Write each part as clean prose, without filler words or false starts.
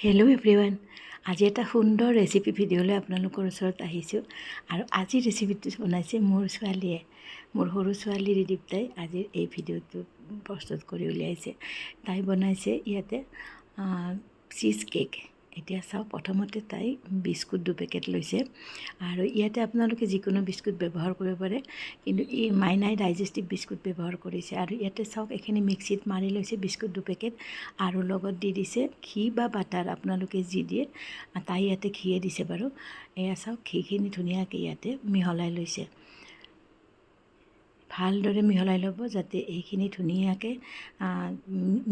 Hello' everyone, আজি এটা সুন্দৰ ৰেচিপি ভিডিঅ'লৈ আপোনালোকৰ ওচৰত আহিছোঁ। আৰু আজি ৰেচিপিটো বনাইছে মোৰ ছোৱালীয়ে, মোৰ সৰু ছোৱালী ৰিদীপ্তাই আজিৰ এই ভিডিঅ'টো প্ৰস্তুত কৰি উলিয়াইছে। তাই বনাইছে ইয়াতে চীজ কেক। এতিয়া চাওক, প্ৰথমতে তাই বিস্কুট 2 পেকেট লৈছে। আৰু ইয়াতে আপোনালোকে যিকোনো বিস্কুট ব্যৱহাৰ কৰিব পাৰে, কিন্তু এই মাইনাই ডাইজেষ্টিভ বিস্কুট ব্যৱহাৰ কৰিছে। আৰু ইয়াতে চাওক, এইখিনি মিক্সিত মাৰি লৈছে বিস্কুট 2 পেকেট, আৰু লগত দি দিছে ঘি বা বাটাৰ, আপোনালোকে যি দিয়ে। তাই ইয়াতে ঘিয়ে দিছে বাৰু। এয়া চাওক, ঘিখিনি ধুনীয়াকৈ ইয়াতে মিহলাই লৈছে। ভালদৰে মিহলাই ল'ব যাতে এইখিনি ধুনীয়াকৈ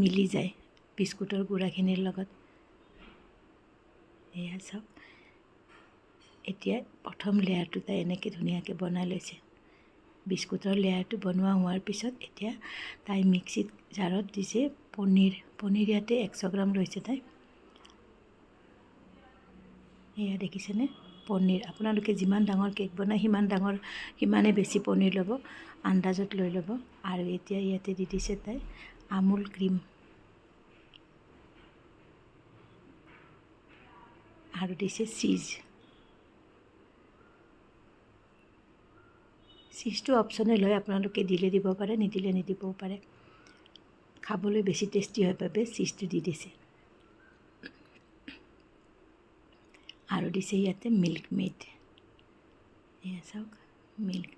মিলি যায় বিস্কুটৰ গুড়াখিনিৰ লগত। এয়া চাওক, এতিয়া প্ৰথম লেয়াৰটো তাই এনেকৈ ধুনীয়াকৈ বনাই লৈছে। বিস্কুটৰ লেয়াৰটো বনোৱা হোৱাৰ পিছত এতিয়া তাই মিক্সিত জাৰত দিছে পনীৰ ইয়াতে 100 গ্ৰাম লৈছে তাই। এয়া দেখিছেনে, পনীৰ আপোনালোকে যিমান ডাঙৰ কেক বনায় সিমানে বেছি পনীৰ ল'ব, আন্দাজত লৈ ল'ব। আৰু এতিয়া ইয়াতে দি দিছে তাই আমুল ক্ৰীম, আৰু দিছে চীজটো অপশ্যনেল হয়, আপোনালোকে দিলে দিব পাৰে, নিদিলে নিদিবও পাৰে। খাবলৈ বেছি টেষ্টি হয় বাবে চীজটো দি দিছে। আৰু দিছে ইয়াতে মিল্ক মেড। এয়া চাওক, মিল্ক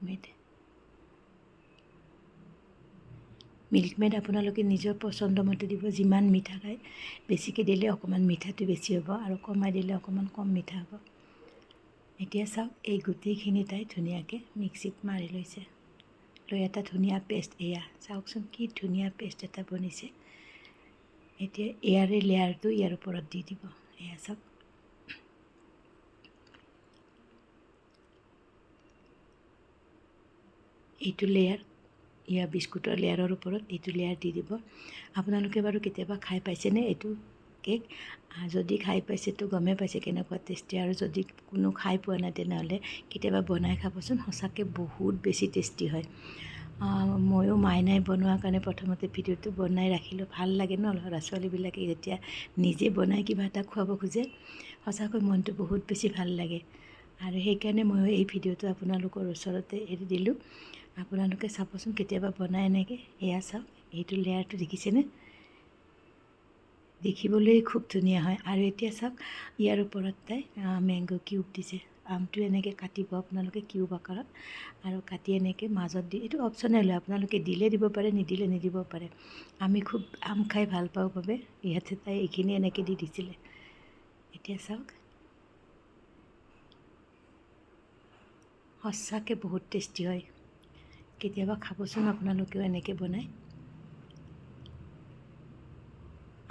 মেড আপোনালোকে নিজৰ পচন্দ মতে দিব, যিমান মিঠা খায়। বেছিকৈ দিলে অকণমান মিঠাটো বেছি হ'ব, আৰু কমাই দিলে অকণমান কম মিঠা হ'ব। এতিয়া চাওক, এই গোটেইখিনি তাই ধুনীয়াকৈ মিক্সিত মাৰি লৈছে, লৈ এটা ধুনীয়া পেষ্ট। এয়া চাওকচোন, কি ধুনীয়া পেষ্ট এটা বনিছে। এতিয়া ইয়াৰে লেয়াৰটো ইয়াৰ ওপৰত দি দিব। এয়া চাওক, এইটো লেয়াৰ, ইয়াৰ বিস্কুটৰ লেয়াৰৰ ওপৰত এইটো লেয়াৰ দি দিব। আপোনালোকে বাৰু কেতিয়াবা খাই পাইছেনে এইটো কেক? যদি খাই পাইছেতো গমেই পাইছে কেনেকুৱা টেষ্টি। আৰু যদি কোনো খাই পোৱা নাই তেনেহ'লে কেতিয়াবা বনাই খাবচোন, সঁচাকৈ বহুত বেছি টেষ্টি হয়। ময়ো মাইনাই বনোৱাৰ কাৰণে প্ৰথমতে ভিডিঅ'টো বনাই ৰাখিলোঁ। ভাল লাগে ন, ল'ৰা ছোৱালীবিলাকে যেতিয়া নিজে বনাই কিবা এটা খুৱাব খোজে, সঁচাকৈ মনটো বহুত বেছি ভাল লাগে। আৰু সেইকাৰণে ময়ো এই ভিডিঅ'টো আপোনালোকৰ ওচৰতে এৰি দিলোঁ। আপোনালোকে চাবচোন কেতিয়াবা বনাই এনেকৈ। এয়া চাওক, এইটো লেয়াৰটো দেখিছেনে? দেখিবলৈ খুব ধুনীয়া হয়। আৰু এতিয়া চাওক, ইয়াৰ ওপৰত তাই মেংগ' কিউব দিছে। আমটো এনেকৈ কাটিব আপোনালোকে কিউব আকাৰত, আৰু কাটি এনেকৈ মাজত দি, এইটো অপশ্যনেল হয়, আপোনালোকে দিলে দিব পাৰে, নিদিলে নিদিব পাৰে। আমি খুব আম খাই ভাল পাওঁ বাবে ইয়াতে তাই এইখিনি এনেকৈ দি দিছিলে। এতিয়া চাওক, সঁচাকৈ বহুত টেষ্টি হয়। কেতিয়াবা খাবচোন আপোনালোকেও এনেকৈ বনাই।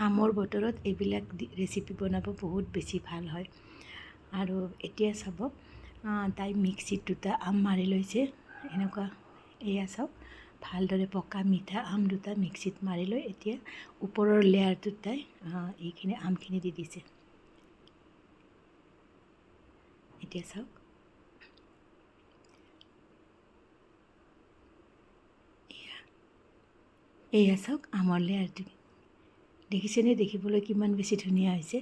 আমৰ বতৰত এইবিলাক ৰেচিপি বনাব বহুত বেছি ভাল হয়। আৰু এতিয়া চাব, তাই মিক্সিত 2টা আম মাৰি লৈছে এনেকুৱা। এয়া চাওক, ভালদৰে পকা মিঠা আম 2টা মিক্সিত মাৰি লৈ এতিয়া ওপৰৰ লেয়াৰটোত তাই এইখিনি আমখিনি দি দিছে। এতিয়া চাওক, এয়া চাওক আমৰ লেয়াৰটো দেখিছেনে? দেখিবলৈ কিমান বেছি ধুনীয়া হৈছে,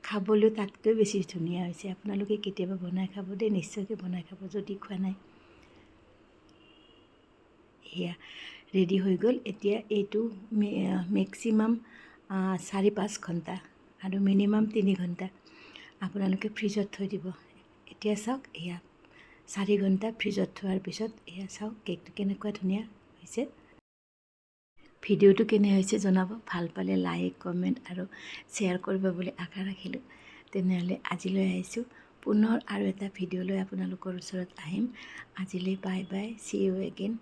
খাবলৈ তাতকৈ বেছি ধুনীয়া হৈছে। আপোনালোকে কেতিয়াবা বনাই খাব দেই, নিশ্চয়কৈ বনাই খাব যদি খোৱা নাই। এয়া ৰেডি হৈ গ'ল। এতিয়া এইটো মেক্সিমাম 4-5 ঘণ্টা আৰু মিনিমাম 3 ঘণ্টা আপোনালোকে ফ্ৰিজত থৈ দিব। এতিয়া চাওক, এয়া 4 ঘণ্টা ফ্ৰিজত থোৱাৰ পিছত এয়া চাওক কেকটো কেনেকুৱা ধুনীয়া হৈছে। ভিডিঅ'টো কেনে হৈছে জনাব। ভাল পালে লাইক, কমেণ্ট আৰু শ্বেয়াৰ কৰিব বুলি আশা ৰাখিলোঁ। তেনেহ'লে আজিলৈ আহিছোঁ, পুনৰ আৰু এটা ভিডিঅ' লৈ আপোনালোকৰ ওচৰত আহিম। আজিলৈ bye bye, see you again.